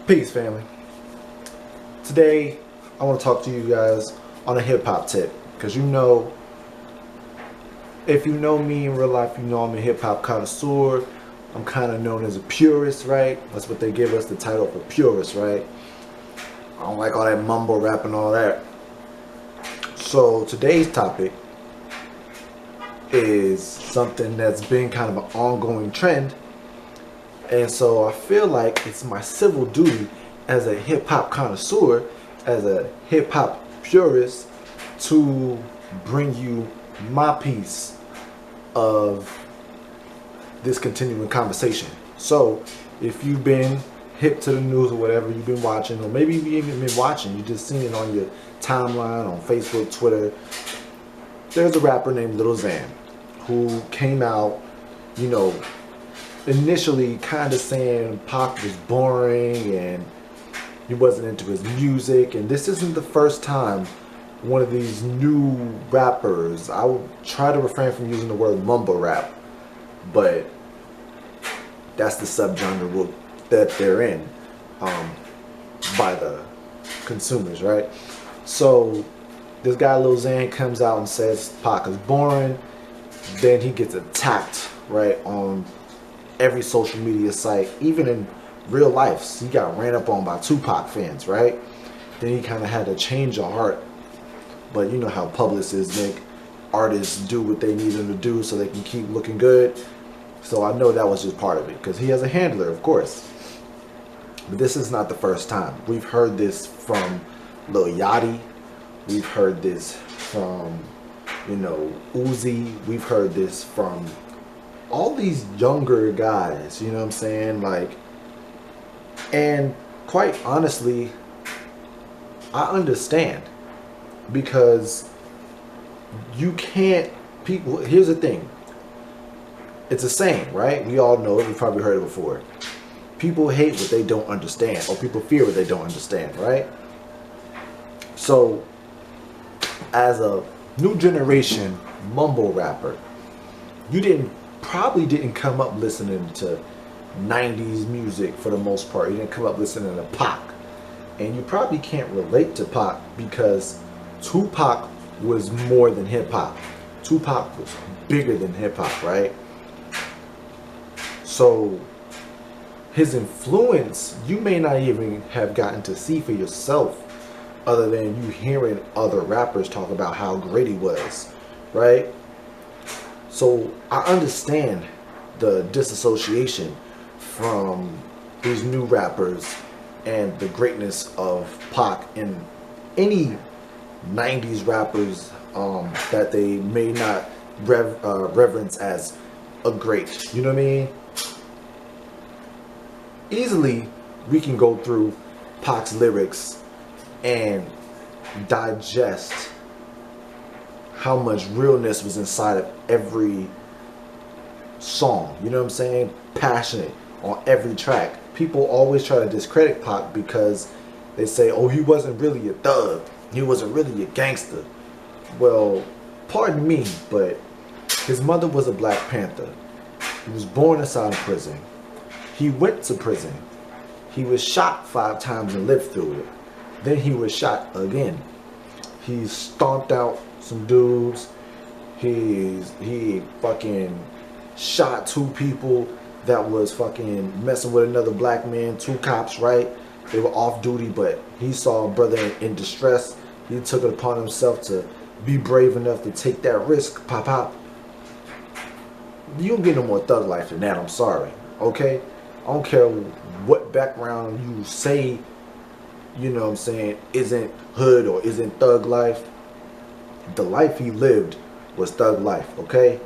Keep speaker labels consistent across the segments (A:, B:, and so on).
A: Peace, family. Today, I want to talk to you guys on a hip-hop tip. Because if you know me in real life, you know I'm a hip-hop connoisseur. I'm kind of known as a purist, right? That's what they give us the title for, purist, right? I don't like all that mumble rap and all that. So today's topic is something that's been kind of an ongoing trend. And so I feel like it's my civil duty as a hip-hop connoisseur, as a hip-hop purist, to bring you my piece of this continuing conversation. So if you've been hip to the news or whatever, you've been watching, or maybe you've even been watching, you just seen it on your timeline, on Facebook, Twitter, there's a rapper named Lil Xan who came out, initially kind of saying Pac was boring and he wasn't into his music. And this isn't the first time one of these new rappers, I will try to refrain from using the word mumble rap, but that's the subgenre that they're in by the consumers, right? So this guy Lil Xan comes out and says Pac is boring. Then he gets attacked, right, on every social media site, even in real life. He got ran up on by Tupac fans, right? Then he kind of had to change of heart. But you know how publicists make artists do what they need them to do so they can keep looking good. So I know that was just part of it, because he has a handler, of course. But this is not the first time. We've heard this from Lil Yachty. We've heard this from, Uzi. We've heard this from all these younger guys, you know what I'm saying? Like, and quite honestly, I understand, because you can't, here's the thing. It's a saying, right? We all know it. We've probably heard it before. People hate what they don't understand, or people fear what they don't understand, right? So, as a new generation mumble rapper, you probably didn't come up listening to 90s music for the most part. You didn't come up listening to Pac. And you probably can't relate to Pac because Tupac was more than hip-hop. Tupac was bigger than hip-hop, right? So his influence, you may not even have gotten to see for yourself, other than you hearing other rappers talk about how great he was, right? So I understand the disassociation from these new rappers and the greatness of Pac and any 90s rappers that they may not reverence as a great, you know what I mean? Easily, we can go through Pac's lyrics and digest how much realness was inside of every song, you know what I'm saying? Passionate on every track. People always try to discredit Pac because they say, oh, he wasn't really a thug, he wasn't really a gangster. Well, pardon me, but his mother was a Black Panther. He was born inside of prison. He went to prison. He was shot 5 times and lived through it. Then he was shot again. He stomped out some dudes. He fucking shot 2 people that was fucking messing with another black man, 2 cops, right? They were off duty, but he saw a brother in distress. He took it upon himself to be brave enough to take that risk. Pop, pop. You don't get no more thug life than that, I'm sorry, okay? I don't care what background you say, you know what I'm saying, isn't hood or isn't thug life. The life he lived was thug life, okay?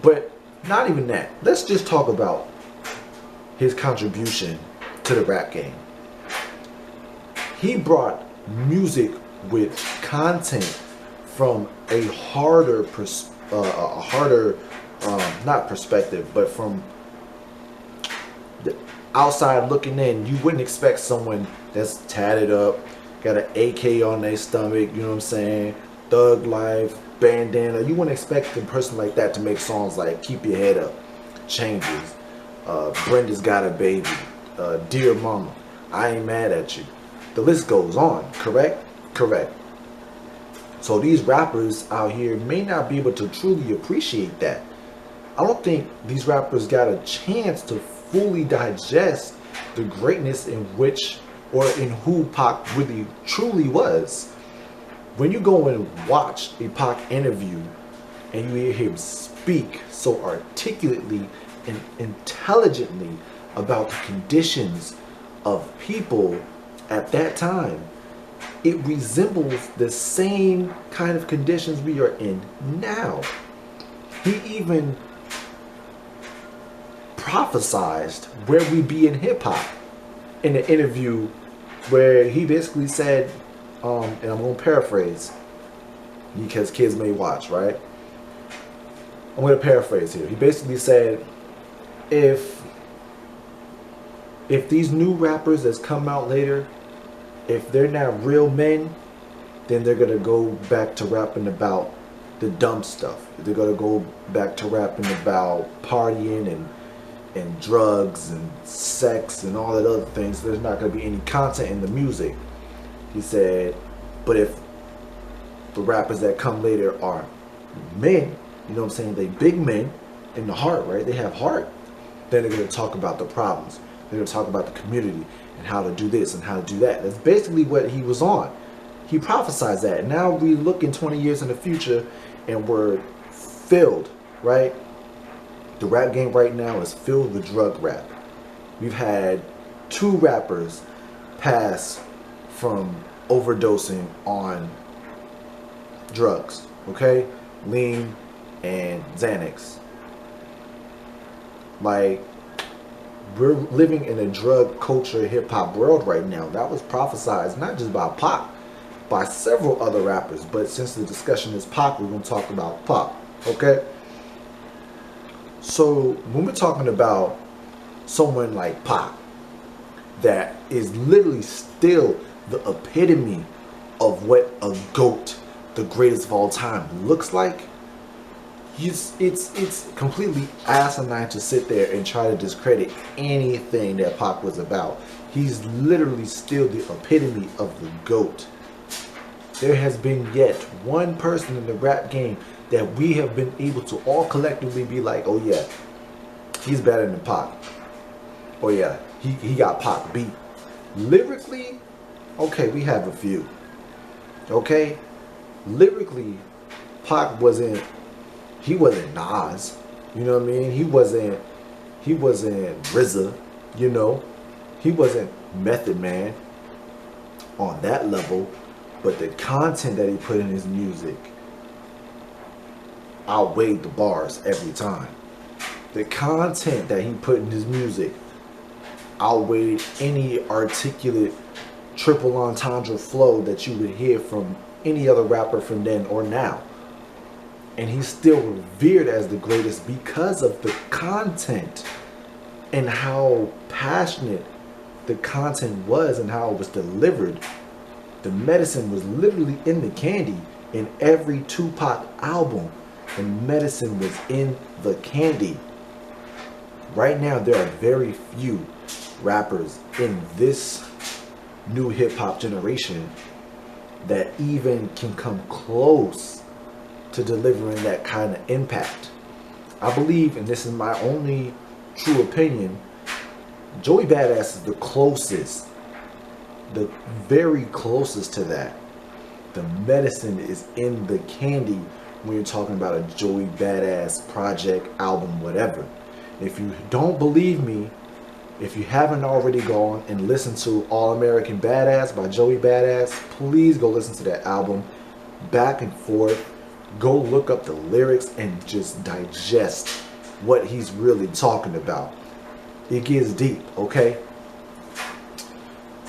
A: But not even that. Let's just talk about his contribution to the rap game. He brought music with content from a harder, not perspective, but from the outside looking in. You wouldn't expect someone that's tatted up, got an AK on their stomach, you know what I'm saying, thug life, bandana. You wouldn't expect a person like that to make songs like Keep Your Head Up, Changes, Brenda's Got a Baby, Dear Mama. I ain't mad at you. The list goes on, correct? Correct. So these rappers out here may not be able to truly appreciate that. I don't think these rappers got a chance to fully digest the greatness in which or in who Pac really truly was. When you go and watch a Pac interview and you hear him speak so articulately and intelligently about the conditions of people at that time, it resembles the same kind of conditions we are in now. He even prophesized where we be in hip-hop in an interview where he basically said, and I'm going to paraphrase because kids may watch, right? I'm going to paraphrase here. He basically said, if these new rappers that's come out later, if they're not real men, then they're going to go back to rapping about the dumb stuff. They're going to go back to rapping about partying and drugs and sex and all that other things. There's not going to be any content in the music. He said, but if the rappers that come later are men, you know what I'm saying, they big men in the heart, right? They have heart. Then they're going to talk about the problems. They're going to talk about the community and how to do this and how to do that. That's basically what he was on. He prophesied that. Now we look in 20 years in the future and we're filled, right? The rap game right now is filled with drug rap. We've had 2 rappers pass from overdosing on drugs, okay? Lean and Xanax. Like, we're living in a drug culture hip-hop world right now. That was prophesized not just by Pac, by several other rappers. But since the discussion is Pac, we're going to talk about Pac, okay? So when we're talking about someone like Pac that is literally still the epitome of what a GOAT, the greatest of all time, looks like, it's completely asinine to sit there and try to discredit anything that Pac was about. He's literally still the epitome of the GOAT. There has been yet one person in the rap game that we have been able to all collectively be like, oh yeah, he's better than Pac. Oh yeah, he got Pac beat. Lyrically, okay, we have a few. Okay? Lyrically, Pac wasn't Nas. You know what I mean? He wasn't RZA, you know. He wasn't Method Man on that level. But the content that he put in his music outweighed the bars every time. The content that he put in his music outweighed any articulate triple entendre flow that you would hear from any other rapper from then or now. And he's still revered as the greatest because of the content and how passionate the content was and how it was delivered. The medicine was literally in the candy. In every Tupac album, the medicine was in the candy. Right now, there are very few rappers in this new hip-hop generation that even can come close to delivering that kind of impact. I believe, and this is my only true opinion, Joey Badass is the closest, the very closest to that. The medicine is in the candy when you're talking about a Joey Badass project, album, whatever. If you don't believe me, if you haven't already gone and listened to All American Badass by Joey Badass, please go listen to that album back and forth. Go look up the lyrics and just digest what he's really talking about. It gets deep, okay?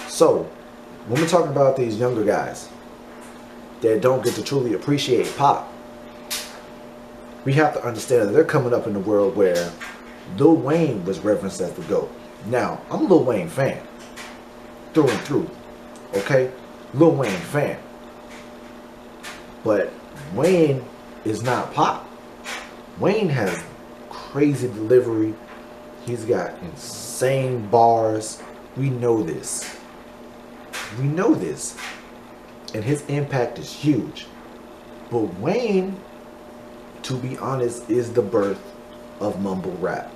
A: So, when we're talking about these younger guys that don't get to truly appreciate Pac, we have to understand that they're coming up in a world where Lil Wayne was referenced as the GOAT. Now, I'm a Lil Wayne fan, through and through, okay? Lil Wayne fan. But Wayne is not Pac. Wayne has crazy delivery. He's got insane bars. We know this. We know this. And his impact is huge. But Wayne, to be honest, is the birth of mumble rap.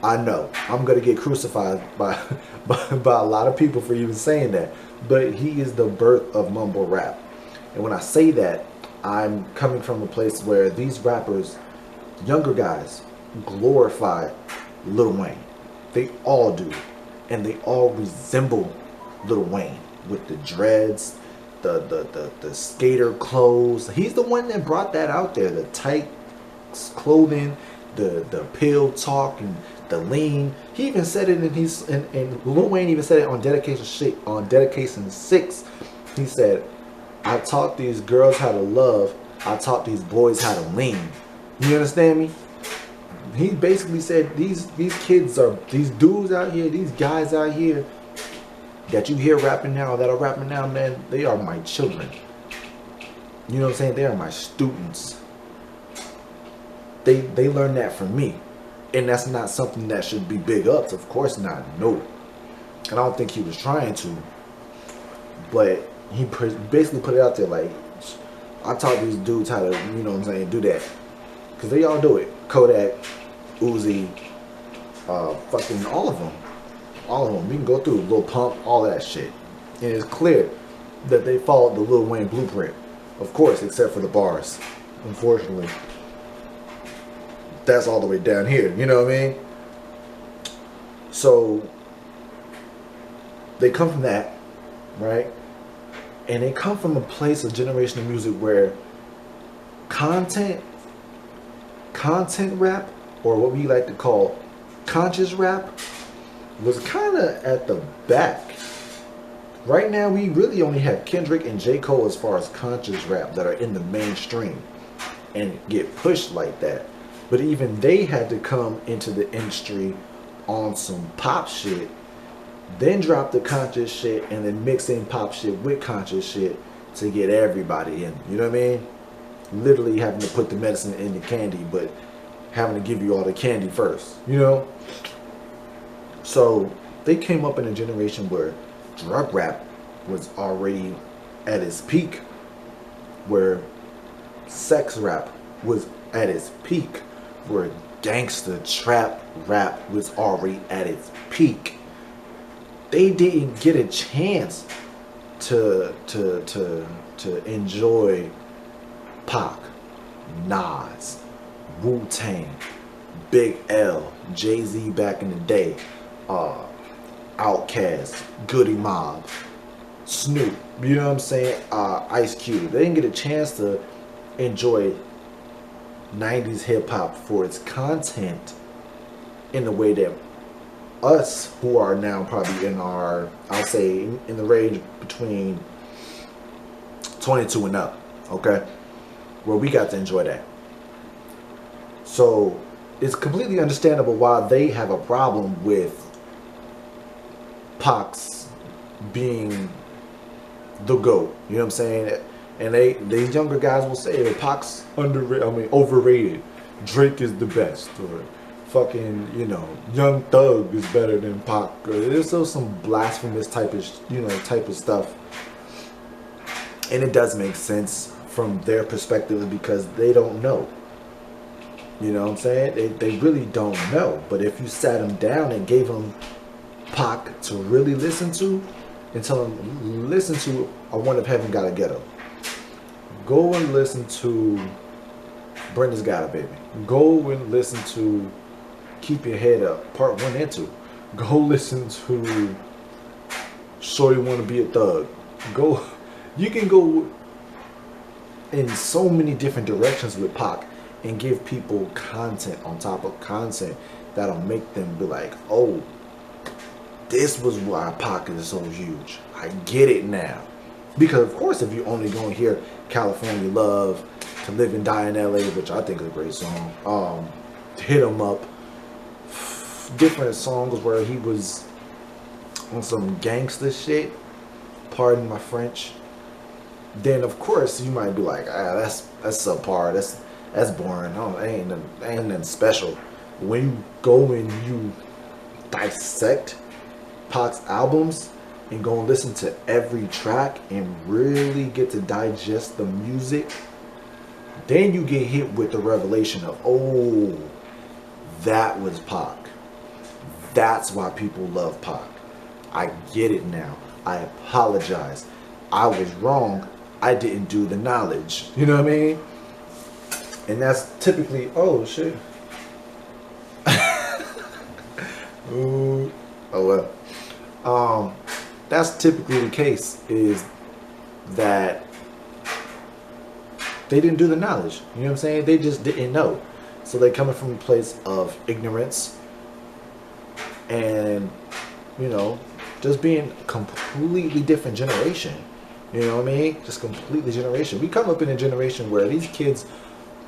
A: I know I'm gonna get crucified by, by a lot of people for even saying that, but he is the birth of mumble rap. And when I say that, I'm coming from a place where these rappers, younger guys, glorify Lil Wayne. They all do, and they all resemble Lil Wayne with the dreads, the skater clothes. He's the one that brought that out there, the tight clothing, the pill talk, and the lean. He even said it and Lil Wayne even said it on Dedication 6. He said, I taught these girls how to love, I taught these boys how to lean. You understand me? He basically said these kids are, these dudes out here, these guys out here that you hear rapping now, that are rapping now, man, they are my children. You know what I'm saying? They are my students. They learned that from me. And that's not something that should be big ups. Of course not. No. And I don't think he was trying to. But he basically put it out there like, I taught these dudes how to, you know what I'm saying, do that. Because they all do it. Kodak, Uzi, fucking all of them. All of them. We can go through Lil Pump, all that shit. And it's clear that they followed the Lil Wayne blueprint. Of course, except for the bars. Unfortunately. That's all the way down here. You know what I mean? So, they come from that, right? And they come from a place, a generation of music where content rap, or what we like to call conscious rap, was kind of at the back. Right now, we really only have Kendrick and J. Cole as far as conscious rap that are in the mainstream and get pushed like that. But even they had to come into the industry on some pop shit, then drop the conscious shit, and then mix in pop shit with conscious shit to get everybody in. You know what I mean? Literally having to put the medicine in the candy, but having to give you all the candy first, you know? So they came up in a generation where drug rap was already at its peak, where sex rap was at its peak, where gangster trap rap was already at its peak. They didn't get a chance to enjoy Pac, Nas, Wu-Tang, Big L, Jay-Z back in the day, Outkast, Goody Mob, Snoop, you know what I'm saying, Ice Cube. They didn't get a chance to enjoy 90s hip-hop for its content in the way that us, who are now probably in our, I'll say, in the range between 22 and up, okay, where we got to enjoy that. So it's completely understandable why they have a problem with Pac's being the GOAT. You know what I'm saying? And these younger guys will say that Pac's overrated. Drake is the best, or fucking, you know, Young Thug is better than Pac. Or there's still some blasphemous type of stuff. And it does make sense from their perspective because they don't know. You know what I'm saying? They really don't know. But if you sat them down and gave them Pac to really listen to, and tell them, listen to A One of Heaven Gotta Ghetto. Go and listen to Brenda's Got a Baby. Go and listen to Keep Your Head Up, part 1 and 2. Go listen to Shorty Wanna Be a Thug. You can go in so many different directions with Pac and give people content on top of content that'll make them be like, oh, this was why Pac is so huge. I get it now. Because of course, if you only go and hear California Love, To Live and Die in LA, which I think is a great song, Hit 'Em Up, different songs where he was on some gangster shit, pardon my French, then of course you might be like, that's subpar, that's boring, ain't nothing special. When you go and you dissect Pac's albums and go and listen to every track and really get to digest the music, then you get hit with the revelation of, oh, that was Pac. That's why people love Pac. I get it now. I apologize. I was wrong. I didn't do the knowledge. You know what I mean? And that's typically, oh shit. Ooh, oh well. That's typically the case, is that they didn't do the knowledge. You know what I'm saying? They just didn't know. So they're coming from a place of ignorance and, you know, just being a completely different generation. You know what I mean? Just completely generation. We come up in a generation where these kids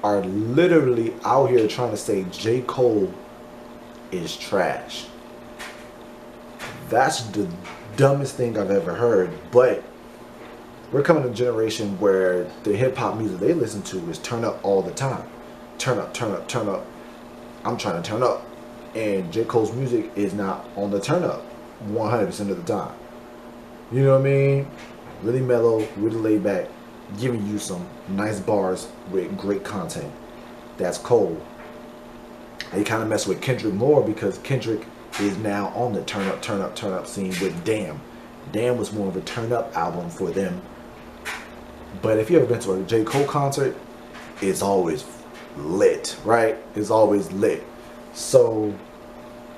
A: are literally out here trying to say J. Cole is trash. That's the dumbest thing I've ever heard. But we're coming to a generation where the hip-hop music they listen to is turn up all the time. Turn up, turn up, turn up. I'm trying to turn up. And J. Cole's music is not on the turn up 100% of the time. You know what I mean? Really mellow, really laid back, giving you some nice bars with great content. That's Cole. They kind of mess with Kendrick more because Kendrick is now on the turn up, turn up, turn up scene with Damn. Damn was more of a turn up album for them. But if you ever been to a J. Cole concert, it's always lit, right? It's always lit. So,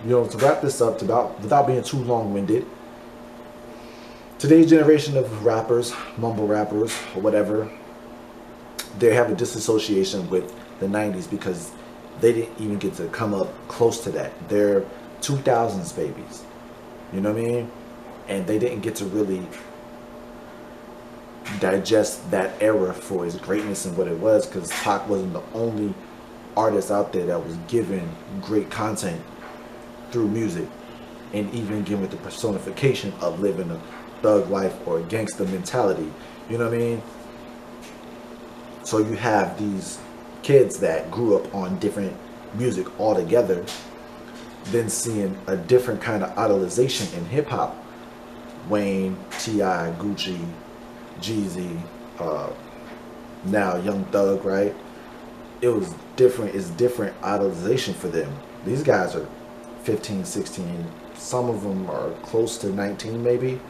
A: you know, to wrap this up, without being too long-winded, today's generation of rappers, mumble rappers, or whatever, they have a disassociation with the 90s because they didn't even get to come up close to that. They're 2000s babies. You know what I mean? And they didn't get to really digest that era for its greatness and what it was, because Pac wasn't the only artist out there that was given great content through music, and even given the personification of living a thug life or a gangster mentality. You know what I mean? So you have these kids that grew up on different music altogether, then seeing a different kind of idolization in hip-hop. Wayne, T.I., Gucci, Jeezy, now Young Thug, right? It was different. It's different idolization for them. These guys are 15, 16. Some of them are close to 19 maybe.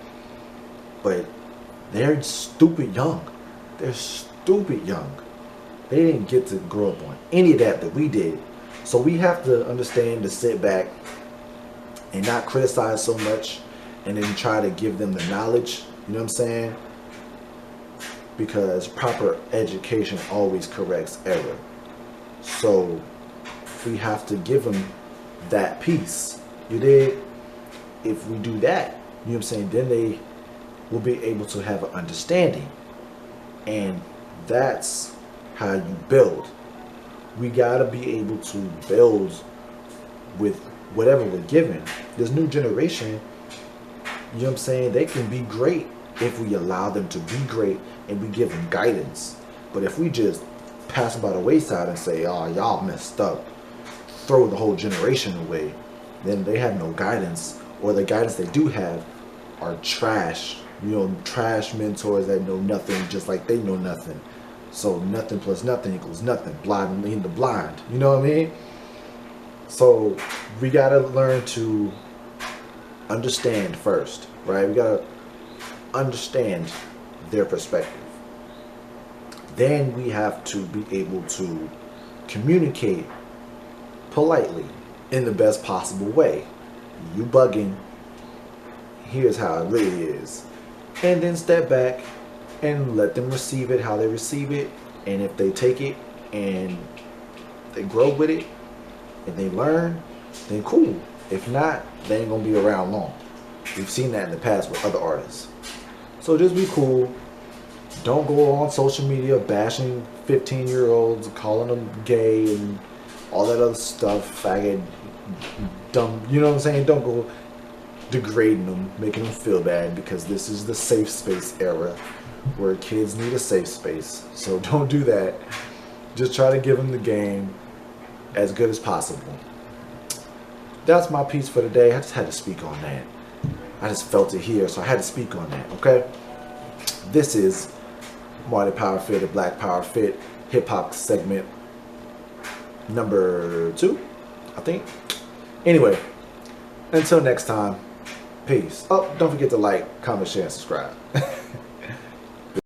A: But they're stupid young. They're stupid young. They didn't get to grow up on any of that we did. So we have to understand to sit back and not criticize so much, and then try to give them the knowledge. You know what I'm saying? Because proper education always corrects error. So we have to give them that piece. You did? If we do that, you know what I'm saying, then they will be able to have an understanding. And that's how you build. We gotta be able to build with whatever we're given. This new generation, you know what I'm saying, they can be great if we allow them to be great and we give them guidance. But if we just pass them by the wayside and say, oh, y'all messed up, throw the whole generation away, then they have no guidance, or the guidance they do have are trash. You know, trash mentors that know nothing, just like they know nothing. So nothing plus nothing equals nothing. Blind leading the blind. You know what I mean? So we gotta learn to understand first, right? We gotta understand their perspective. Then we have to be able to communicate politely in the best possible way. You bugging, here's how it really is. And then step back and let them receive it how they receive it. And if they take it and they grow with it and they learn, then cool. If not, they ain't gonna be around long. We've seen that in the past with other artists. So just be cool. Don't go on social media bashing 15-year-olds, calling them gay and all that other stuff, faggot, dumb, you know what I'm saying? Don't go degrading them, making them feel bad, because this is the safe space era where kids need a safe space. So don't do that. Just try to give them the game as good as possible. That's my piece for today. I just had to speak on that. I just felt it here, so I had to speak on that, okay? This is Marty Power Fit, a Black Power Fit hip hop segment number 2, I think. Anyway, until next time, peace. Oh, don't forget to like, comment, share, and subscribe.